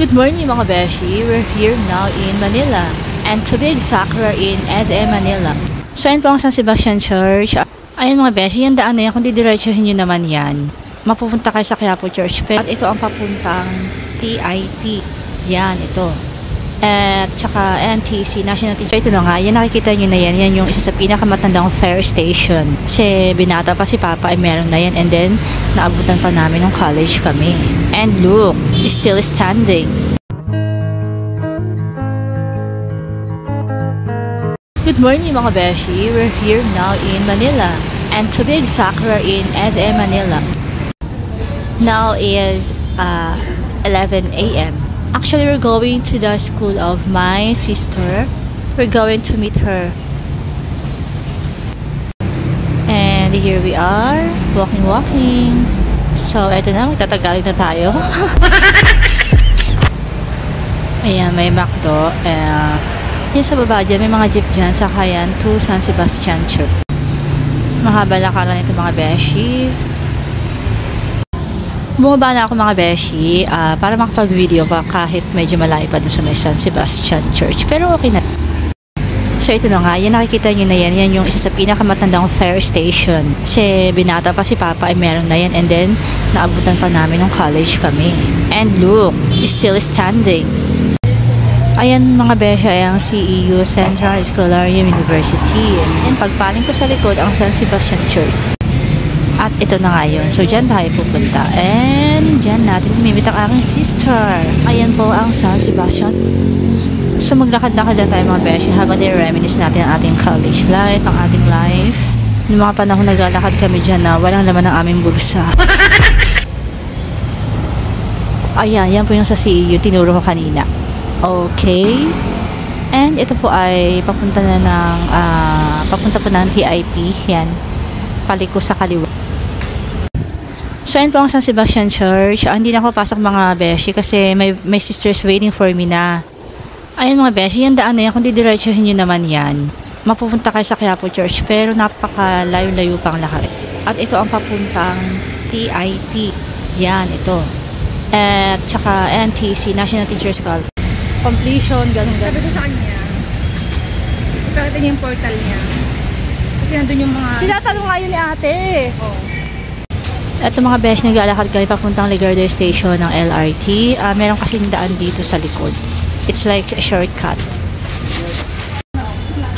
Good morning mga beshi, we're here now in Manila. And to be exact, we're in SM Manila. So ayun po ang San Sebastian Church. Ayun mga beshi, yung daan na yan, kung didiretsuhin nyo naman yan, mapupunta kayo sa Quiapo Church. At ito ang papuntang TIP. Yan, ito. At saka NTC, National Teacher. Ito na nga, yan nakikita nyo na yan. Yan yung isa sa pinakamatandang fare station. Kasi binata pa si Papa ay meron na yan. And then, naabutan pa namin ng college kami. And look, it's still standing. Good morning mga beshi, we're here now in Manila. And to be exact, we're in SM Manila. Now is 11 a.m. Actually, we're going to the school of my sister. We're going to meet her. And here we are, walking. So, eto na, magtatagalog na tayo. Ayan, may McDo. Yan sa baba dyan, may mga jeep dyan sa Kayan to San Sebastian Church. Mahaba lakaran ito mga beshi. Bumaba na ako mga beshi para makapag-video pa kahit medyo malayo pa doon sa may San Sebastian Church. Pero okay na. So ito na nga, yan nakikita nyo na yan. Yan yung isa sa pinakamatandang fare station. Kasi binata pa si Papa ay meron na yan. And then, naabutan pa namin ng college kami. And look, it's still standing. Ayan mga beshi ay ang CEU, Central Escolarium University. And pagpaling ko sa likod ang San Sebastian Church. At ito na nga yun. So, dyan tayo pupunta. And, dyan natin mimit ang aking sister. Ayan po ang San Sebastian. So, maglakad-lakad lang tayo mga beshi habang nire-reminisce natin ang ating college life, ang ating life. Noong mga panahon naglalakad kami dyan na walang laman ng aming bulsa. Ayan, yan po yung sa CEU. Tinuro ko kanina. Okay. And, ito po ay papunta na ng, papunta po ng TIP. Yan. Paliko sa kaliwa. So, ayun po ang San Sebastian Church. Hindi na ako pasok mga beshi kasi may sisters waiting for me na. Ayun mga beshi, yung daan na yan, kung didiretsuhin nyo naman yan, mapupunta kayo sa Quiapo Church. Pero napaka-layo-layo pang lahat. At ito ang papuntang TIP. Yan, ito. At saka NTC, National Teachers College. Completion, ganun. Sabi ko sa kanya, ipakita niya yung portal niya. Kasi nandun yung mga... Tinatanong nga yun ni ate. Oh. Ito mga besh, naglalakad kami papuntang Ligarda Station ng LRT. Meron kasing daan dito sa likod. It's like a shortcut.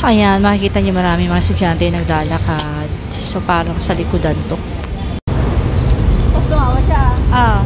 Ayan, makikita niyo marami mga estudyante yung naglalakad. So, parang sa likodan to. Tapos tumawa siya.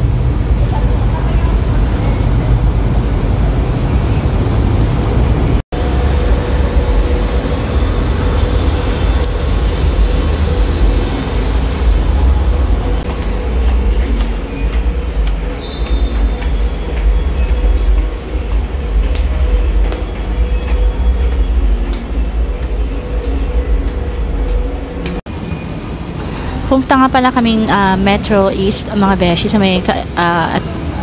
Pumunta nga pala kaming Metro East, mga beshi, sa may,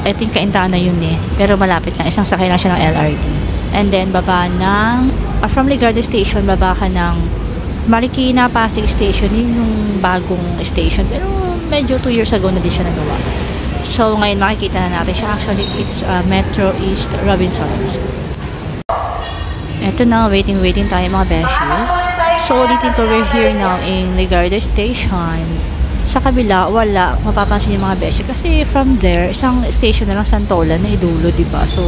I think kaintaan na yun eh. Pero malapit lang, isang sakay lang siya ng LRT. And then, baba ng, from Ligarda Station, baba ka ng Marikina Pasig Station, yun yung bagong station. Pero medyo 2 years ago na din siya nagawa. So, ngayon makikita na natin siya. Actually, it's Metro East Robinsons. Eto na, waiting tayo mga beshies. So, ulitin ko, we're here now in Ligarda Station. Sa kabila, wala. Mapapansin yung mga beshi. Kasi from there, isang station na lang, Santolan, na idulo, diba? So,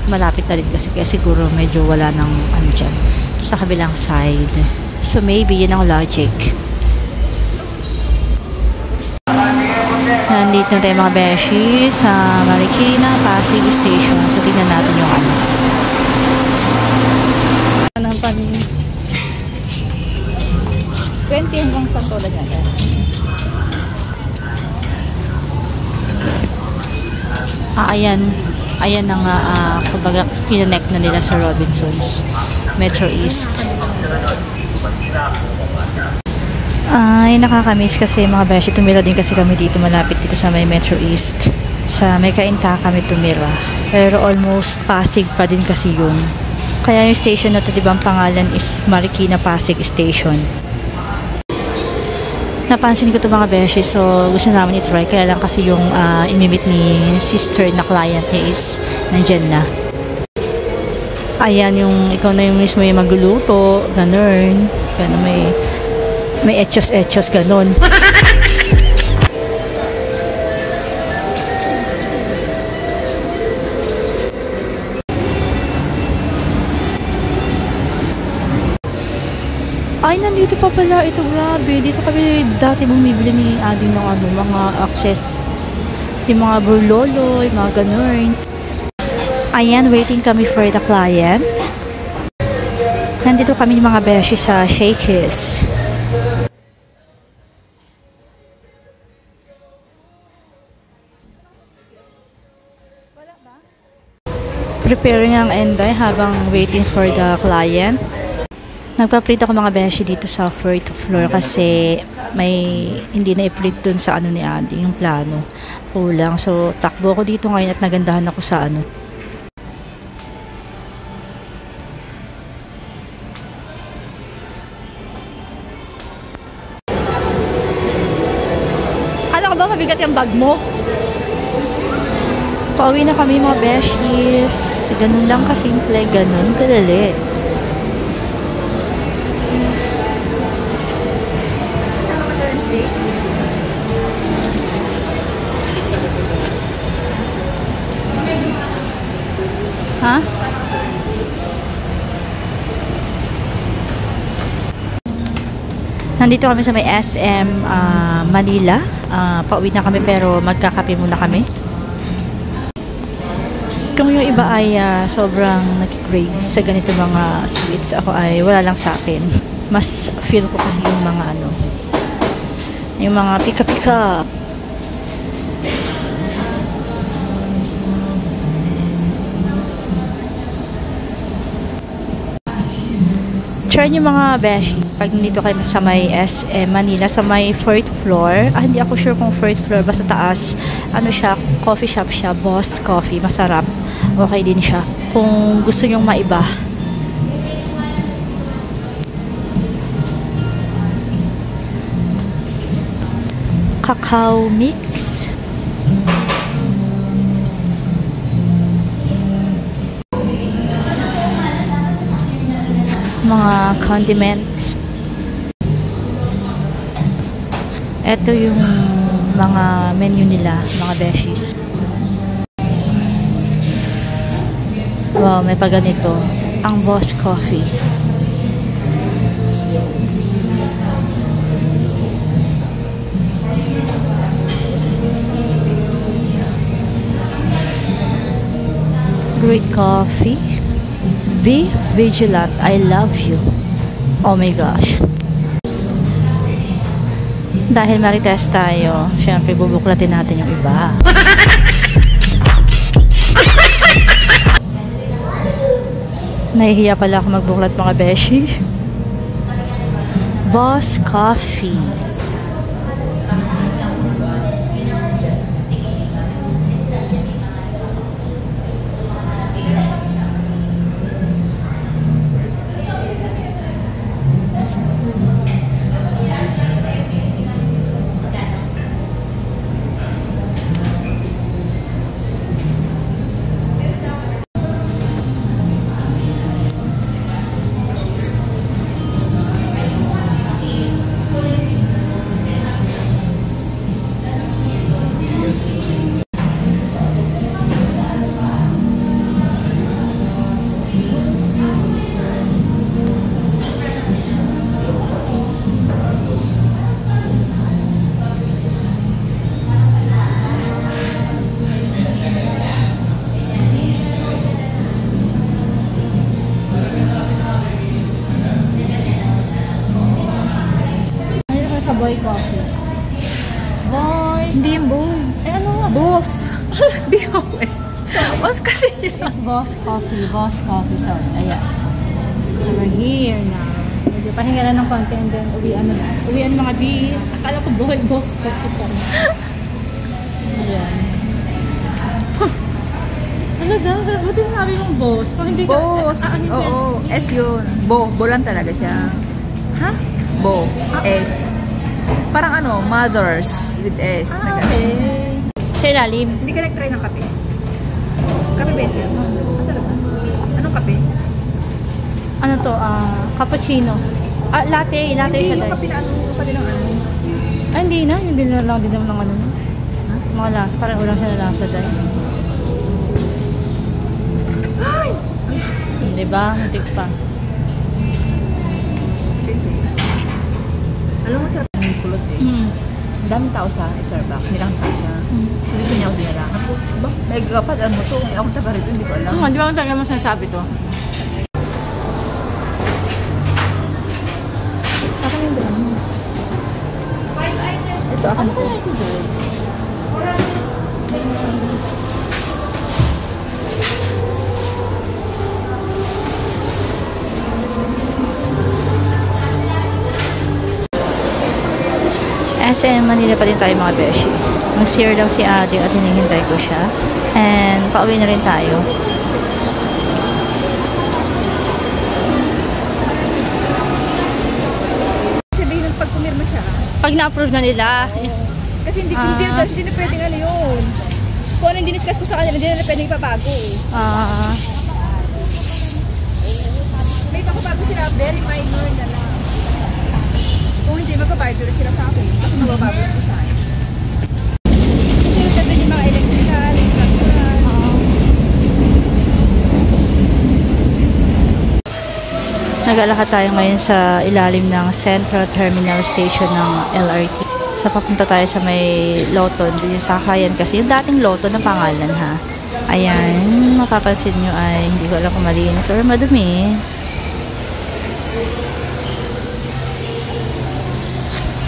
malapit na rin kasi. Kaya siguro medyo wala ng ano dyan. Sa kabilang side. So, maybe yun ang logic. Nandito na tayo mga beshi sa Marikina Pasig Station. So, tingnan natin yung ano. Anong panin? 20 hanggang Santolan yan. Ayan ang kumbaga kinonect na nila sa Robinsons Metro East. Ay, nakakamiss kasi mga beshi. Tumira din kasi kami dito, malapit dito sa may Metro East. Sa may Kainta kami tumira. Pero almost Pasig pa din kasi yun. Kaya yung station na ito, diba, ang pangalan is Marikina Pasig Station. Napansin ko to mga beshi, so gusto namin i-try. Kaya lang kasi yung imimit ni sister na client niya is nandyan na. Ayan, yung ikaw na yung mismo yung magluluto, ganun. Kaya may etchos-etchos, ganun. Ay, nandito pa pala ito, grabe. Dito kami dati bumibili ni Ading ng mga access. Yung mga burlolo, yung mga ganun. Ayan, waiting kami for the client. Nandito kami mga beshi sa Shakey's. Preparing ang enday habang waiting for the client. Nagpa-print ako mga beshi dito sa fourth floor kasi hindi na i-print dun sa ni Adi, yung plano. Kulang. So, takbo ako dito ngayon at nagandahan ako sa Kala ko ba mabigat yung bag mo? Pauwi na kami mga beshies. Ganun lang kasimple, ganun kadali. Ha? Nandito kami sa may SM Manila. Pauwi na kami pero magkakape muna kami. Kung yung iba ay sobrang nag-crave sa ganito mga sweets, ako ay wala lang sa akin. Mas feel ko kasi yung mga yung mga pika-pika. Try nyo mga beshi. Pag nandito kayo sa may SM Manila, sa may 4th floor. Hindi ako sure kung 4th floor. Basta taas. Siya, coffee shop siya. Boss Coffee. Masarap. Okay din siya. Kung gusto nyong maiba. Cacao mix. Mga condiments. Ito yung mga menu nila, mga beshies. Wow, may pa ganito. Ang Boss Coffee. Great coffee. Be vigilant. I love you. Oh my gosh. Dahil marites tayo, syempre bubuklatin natin yung iba. Nahihiya pala ako magbuklat mga beshi. Boss Coffee. Boy Coffee. Boy. Hindi yung boy. Ano nga? Boss. B-O-S. Boss kasi yun. It's Boss Coffee. Boss Coffee. So, ayan. So, we're here na. Medyo pahinga lang ng konti and then uwian mga B. Akala ko Boss Coffee pa. Ayan. Ano daw? Buti sinabi mong boss. Kung hindi ka... Boss. Oo. S yun. Bo lang talaga siya. Ha? Bo. S. Parang ano, Mothers with S. Na ganun. Okay. Sa ilalim. Hindi ka nag-try ng kape? Kape ba yun? Ano talaga? Anong kape? Ano to? Cappuccino. Latte. Latte Hindi, siya yung dahil. kape na ano, yung kape ng ano. Hindi na. Yung din lang din naman ng ano. Mga lasa. Parang ulang siya na lasa dahil. Ay! Hindi ba? Muntik pa. Alam mo, sarap yung kulot eh. Ang daming tao sa Starbucks. Nilangka siya. So, dito niya ako dinala. Ba? May gapad, ano to? Ako taga rito, hindi ko alam. Di ba ang talaga mo sinasabi to? Ako yung dala mo. Ito, ako na ito. SM Manila pa din tayo mga beshi. Mag-share lang si Ate at hinihintay ko siya. And pauwi na rin tayo. Sabihin ng pag pumirma siya. Pag na-approve na nila, Kasi hindi na pwedeng ano yun. Kung ano yung diniscuss ko sa kanila, hindi na pwedeng ipabago. May pagbabago sila, very minor na lang. Kung hindi, magbabayad ulit sila sa akin. Kasi magbabago yung design. Kasi yung tabi yung mga electrical, structural. nag-alakad tayo ngayon sa ilalim ng Central Terminal Station ng LRT. Sa papunta tayo sa may Loton, din yung sakayan kasi yung dating Loton na pangalan ha. Ayan, mapapansin nyo ay hindi ko alam kung malinis or madumi.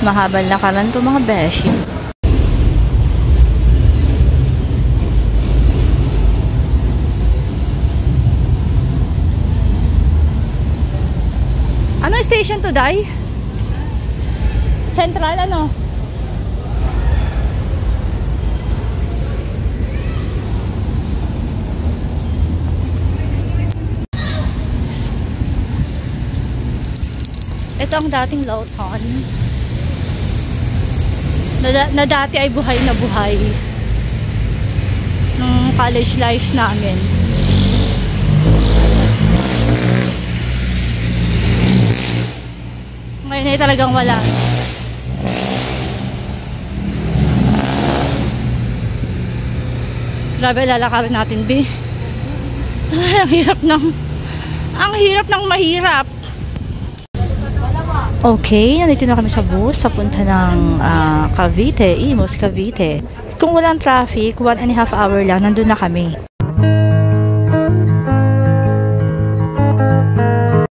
Mahabal na kalan to mga beshi. Ano station to, Day? Central ano? Ito ang dating Loton. Na dati ay buhay na buhay nung college life namin. Ngayon ay talagang wala. Grabe, lalakarin natin, B. Ay, ang hirap ng mahirap. Okay, nandito na kami sa bus papunta ng Cavite, Imus, Cavite. Kung walang traffic, 1.5 hour lang, nandun na kami.